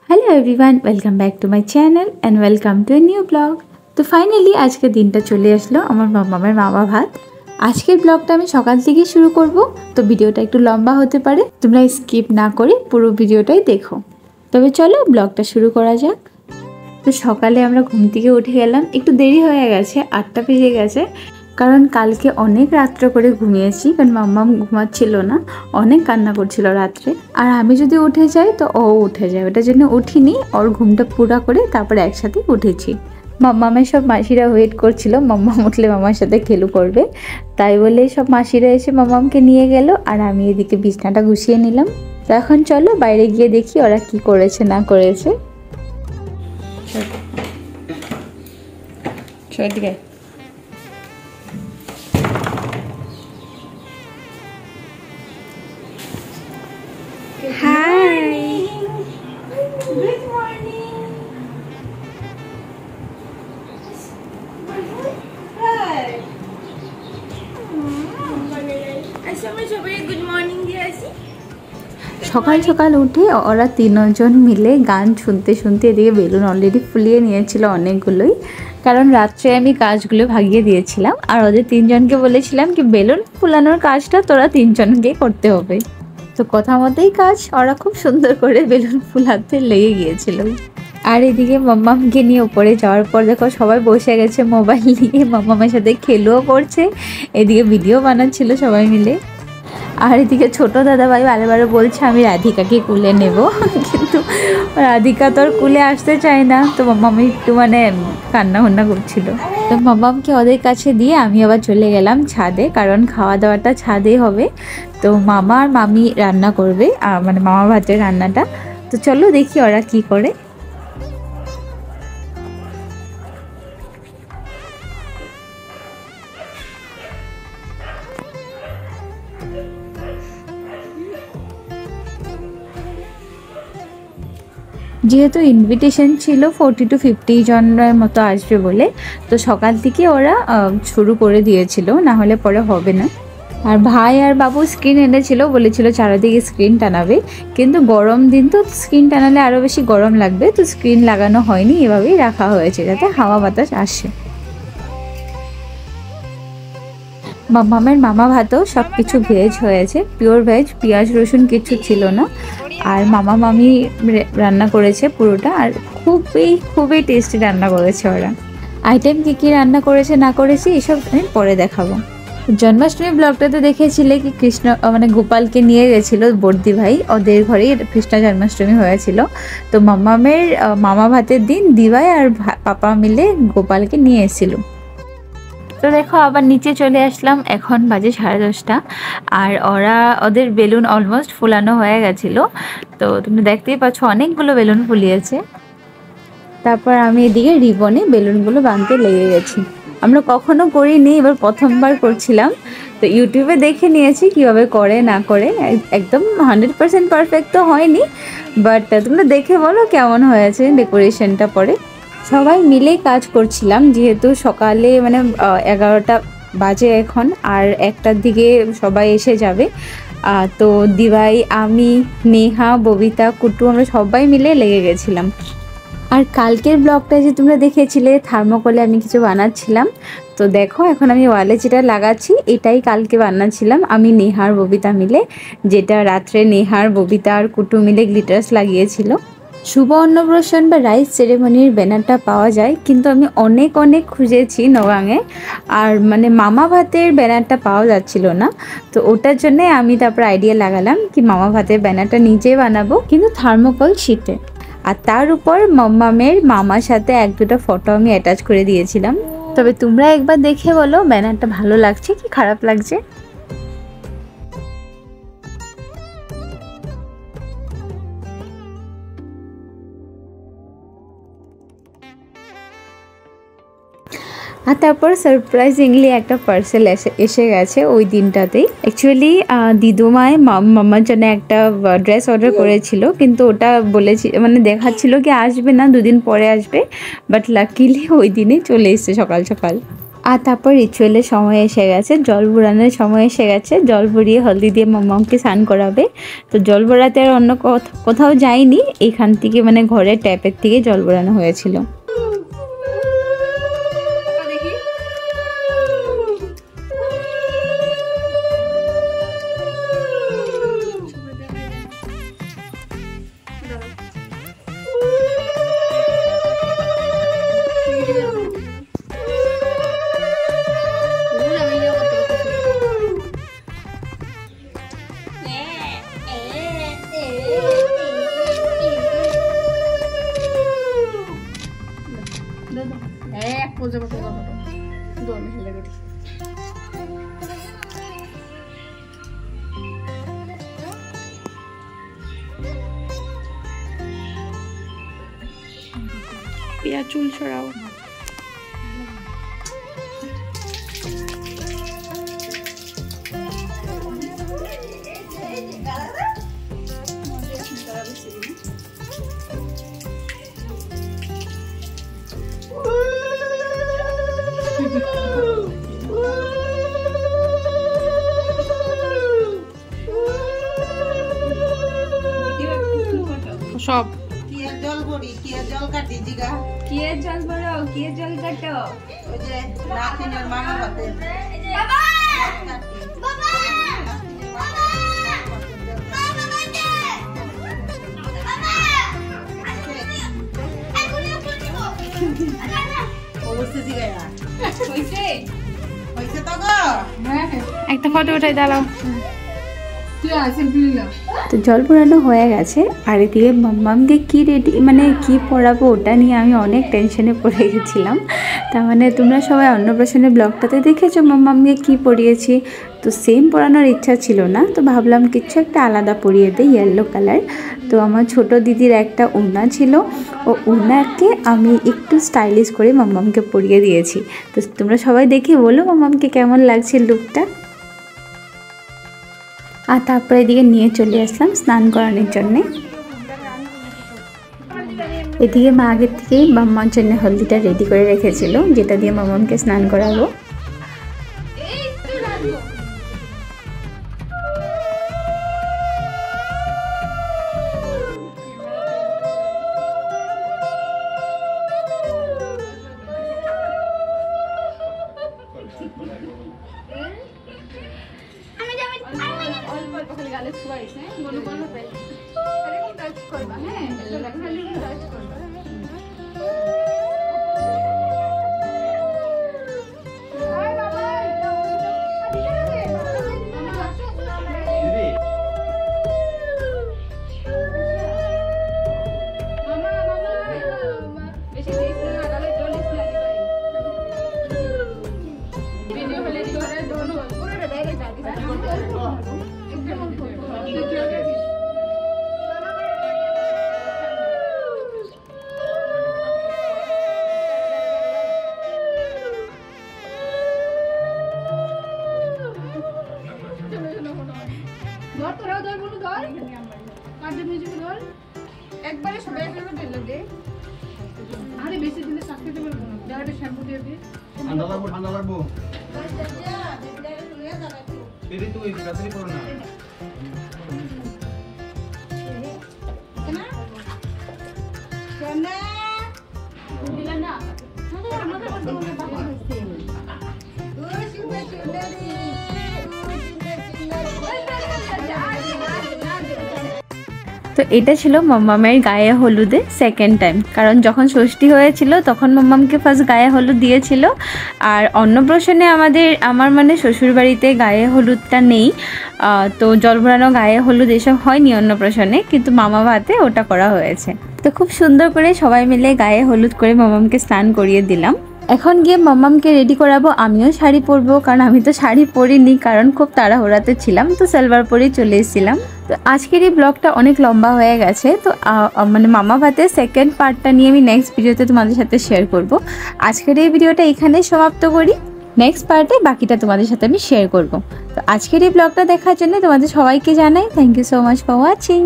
Hello everyone, welcome back to my channel and welcome to a new blog. तो finally आज के दिनটা চলে আসলো আমার মামার মামা ভাত। আজকের ব্লগটা আমি সকাল থেকে শুরু করব, তো ভিডিওটা একটু লম্বা হতে পারে, তোমরা স্কিপ না করে পুরো ভিডিওটাই দেখো। তবে চলো ব্লগটা শুরু করা যাক। তো সকালে আমরা ঘুম থেকে উঠে গেলাম, একটু দেরি হয়ে গেছে, 8টা বেজে গেছে, কারণ কালকে অনেক রাত্র করে ঘুমিয়েছি, কারণ মাম্মা ঘুমাচ্ছিল না, অনেক কান্না করছিল রাত্রে। আর আমি যদি উঠে যাই তো ও উঠে যায়, ওটার জন্য উঠিনি, ওর ঘুমটা পুরা করে তারপরে একসাথে উঠেছি। মাম্মামের সব মাসিরা ওয়েট করছিল, মাম্মাম উঠলে মামার সাথে খেলু করবে, তাই বলে সব মাসিরা এসে মাম্মামকে নিয়ে গেল আর আমি এদিকে বিছনাটা গুছিয়ে নিলাম। তো এখন চলো বাইরে গিয়ে দেখি ওরা কি করেছে না করেছে। সকাল সকাল উঠে ওরা তিনজন মিলে গান শুনতে শুনতে এদিকে বেলুন অলরেডি ফুলিয়ে নিয়েছিল অনেকগুলোই, কারণ রাত্রে আমি কাজগুলো ভাগিয়ে দিয়েছিলাম আর ওদের তিনজনকে বলেছিলাম কি বেলুন ফুলানোর কাজটা তোরা তিনজনকে করতে হবে। তো কথা মতোই কাজ, ওরা খুব সুন্দর করে বেলুন ফুলাতে লেগে গিয়েছিল। আর এদিকে মাম্মামকে নিয়ে ওপরে যাওয়ার পর দেখো সবাই বসে গেছে মোবাইল নিয়ে, মাম্মামের সাথে খেলেও করছে, এদিকে ভিডিও বানাচ্ছিল সবাই মিলে। আর এদিকে ছোটো দাদাভাই বারে বলছে আমি রাধিকাকে কুলে নেব, কিন্তু রাধিকা তো আর কুলে আসতে চায় না, তো মাম্মামি একটু কান্না হুন্না করছিল। তো মাম্মামকে ওদের কাছে দিয়ে আমি আবার চলে গেলাম ছাদে, কারণ খাওয়া দাওয়াটা ছাদে হবে। তো মামা আর মামি রান্না করবে, মামা ভাতের রান্নাটা। তো চলো দেখি ওরা কি করে। যেহেতু ইনভিটেশন ছিল 40 to 50 জনের মতো আসবে বলে, তো সকাল থেকে ওরা শুরু করে দিয়েছিল, না হলে পরে হবে না। আর ভাই আর বাবু স্ক্রিন এনেছিল, বলেছিল চারিদিকে স্ক্রিন টানাবে, কিন্তু গরম দিন তো স্ক্রিন টানালে আরও বেশি গরম লাগবে, তো স্ক্রিন লাগানো হয়নি, এভাবেই রাখা হয়েছে যাতে হাওয়া বাতাস আসে। মামামের মামা ভাতও সব কিছু ভেজ হয়েছে, পিওর ভেজ, পেঁয়াজ রসুন কিছু ছিল না। আর মামা মামি রান্না করেছে পুরোটা, আর খুবই টেস্টি রান্না করেছে ওরা। আইটেম কী রান্না করেছে না করেছে এসব আমি পরে দেখাবো। জন্মাষ্টমী ব্লগটাতে দেখেছিলে কি কৃষ্ণ গোপালকে নিয়ে গেছিল বর্দি ভাই, ওদের ঘরেই কৃষ্ণ জন্মাষ্টমী হয়েছিল। তো মামামের মামা ভাতের দিন দিভাই আর পাপা মিলে গোপালকে নিয়ে এসেছিল। তো দেখো আবার নিচে চলে আসলাম, এখন বাজে 10:30, আর ওদের বেলুন অলমোস্ট ফুলানো হয়ে গেছিলো। তো তুমি দেখতেই পাচ্ছ অনেকগুলো বেলুন ফুলিয়েছে। তারপর আমি এদিকে রিবনে বেলুনগুলো বাঁধতে লেগে গেছি। আমরা কখনো করিনি, এবার প্রথমবার করছিলাম, তো ইউটিউবে দেখে নিয়েছি কিভাবে করে না করে। একদম 100% পারফেক্ট তো হয়নি, বাট তোমরা দেখে বলো কেমন হয়েছে ডেকোরেশনটা। পরে সবাই মিলেই কাজ করছিলাম, যেহেতু সকালে 11টা বাজে এখন, আর 1টার দিকে সবাই এসে যাবে। তো দিভাই, আমি, নেহা, ববিতা, কুটু, আমরা সবাই মিলে লেগে গেছিলাম। আর কালকের ব্লগটা যে তোমরা দেখেছিলে থার্মোকলে আমি কিছু বানাচ্ছিলাম, তো দেখো এখন আমি ওয়ালে যেটা লাগাচ্ছি এটাই কালকে বানাচ্ছিলাম আমি, নেহার ববিতা মিলে, যেটা রাত্রে নেহার ববিতা আর কুটু মিলে গ্লিটার্স লাগিয়েছিল। শুভ অন্নপ্রাশন বা রাইস সেরেমনির ব্যানারটা পাওয়া যায়, কিন্তু আমি অনেক খুঁজেছি নগাঁয়ে, আর মামা ভাতের ব্যানারটা পাওয়া যাচ্ছিল না। তো ওটার জন্যে আমি তারপর আইডিয়া লাগালাম কি মামা ভাতের ব্যানারটা নিজেই বানাবো, কিন্তু থার্মোকল শীটে। আর তার উপর মাম্মামের মামার সাথে 1-2টা ফটো আমি অ্যাটাচ করে দিয়েছিলাম। তবে তোমরা একবার দেখে বলো ব্যানারটা ভালো লাগছে কি খারাপ লাগছে। আর তারপর সারপ্রাইজিংলি একটা পার্সেল এসে গেছে ওই দিনটাতেই। অ্যাকচুয়ালি দিদুমায় মাম্মার জন্য একটা ড্রেস অর্ডার করেছিল, কিন্তু ওটা বলেছি দেখাচ্ছিল কি আসবে না, 2 দিন পরে আসবে, বাট লাকিলি ওই দিনে চলে এসছে সকাল সকাল। আর তারপর রিচুয়ালের সময় এসে গেছে, জল ভরানোর সময় এসে গেছে। জল ভরিয়ে হলদি দিয়ে মাম্মামকে স্নান করাবে। তো জল ভরাতে আর অন্য কোথাও যাইনি, এখান থেকে মানে ঘরের ট্যাপের থেকে জল ভরানো হয়েছিল। পিয়া চুল সরাও। সব জল ভরি জল কাটি জিগা জল ভরো, জল কাটো। ওই যে নাতিনের মামা বাতে অবশ্যই জিগা হইছে হইছে তো গো। একটা ফটো উঠাই দাঁড়াও। তো জল ভরানো হয়ে গেছে, আর এদিকে মাম্মামকে কি রেডি মানে কি পড়াবো ওটা নিয়ে আমি অনেক টেনশনে পড়ে গেছিলাম। তার মানে তোমরা সবাই অন্নপ্রাশনের ব্লগটাতে দেখেছো মাম্মামকে কি পরিয়েছি, তো সেম পরানোর ইচ্ছা ছিল না, তো ভাবলাম কিছু একটা আলাদা পরিয়ে দিই, ইয়েলো কালার। তো আমার ছোট দিদির একটা ওড়না ছিল, ও ওড়নাকে আমি একটু স্টাইলিশ করে মাম্মামকে পরিয়ে দিয়েছি। তো তোমরা সবাই দেখে বলো মাম্মামকে কেমন লাগছে লুকটা। আর তারপরে এদিকে নিয়ে চলে আসলাম স্নান করানোর জন্যে। এদিকে মা আগের থেকেই মাম্মার জন্য হলদিটা রেডি করে রেখেছিল, যেটা দিয়ে মাম্মামকে স্নান করাবো। একবারে সবাই একবার ঢেলে দে। আরে বেশি দিলে সাকতে পারবো না, ডাইরেক্ট শ্যাম্পু দিয়ে দে। ঠান্ডা লাগবো দিদি, তুই তাড়াতাড়ি করো না। তো এটা ছিল মাম্মামের গায়ে হলুদে সেকেন্ড টাইম, কারণ যখন ষষ্ঠী হয়েছিল তখন মাম্মামকে ফার্স্ট গায়ে হলুদ দিয়েছিল। আর অন্নপ্রাশনে আমার মানে শ্বশুরবাড়িতে গায়ে হলুদটা নেই, তো জল ভরানো গায়ে হলুদ এসব হয়নি অন্নপ্রাশনে, কিন্তু মামা ভাতে ওটা করা হয়েছে। তো খুব সুন্দর করে সবাই মিলে গায়ে হলুদ করে মাম্মামকে স্নান করিয়ে দিলাম। এখন গিয়ে মাম্মামকে রেডি করাবো। আমিও শাড়ি পরবো, কারণ আমি তো শাড়ি পরিনি, কারণ খুব তাড়াহুড়াতে ছিলাম, তো সালোয়ার পরেই চলে এসেছিলাম। তো আজকের এই ব্লগটা অনেক লম্বা হয়ে গেছে, তো মানে মামা ভাতের সেকেন্ড পার্টটা নিয়ে আমি নেক্সট ভিডিওতে তোমাদের সাথে শেয়ার করব। আজকের এই ভিডিওটা এখানেই সমাপ্ত করি, নেক্সট পার্টে বাকিটা তোমাদের সাথে আমি শেয়ার করব। তো আজকের এই ব্লগটা দেখার জন্য তোমাদের সবাইকে জানাই thank you so much for watching.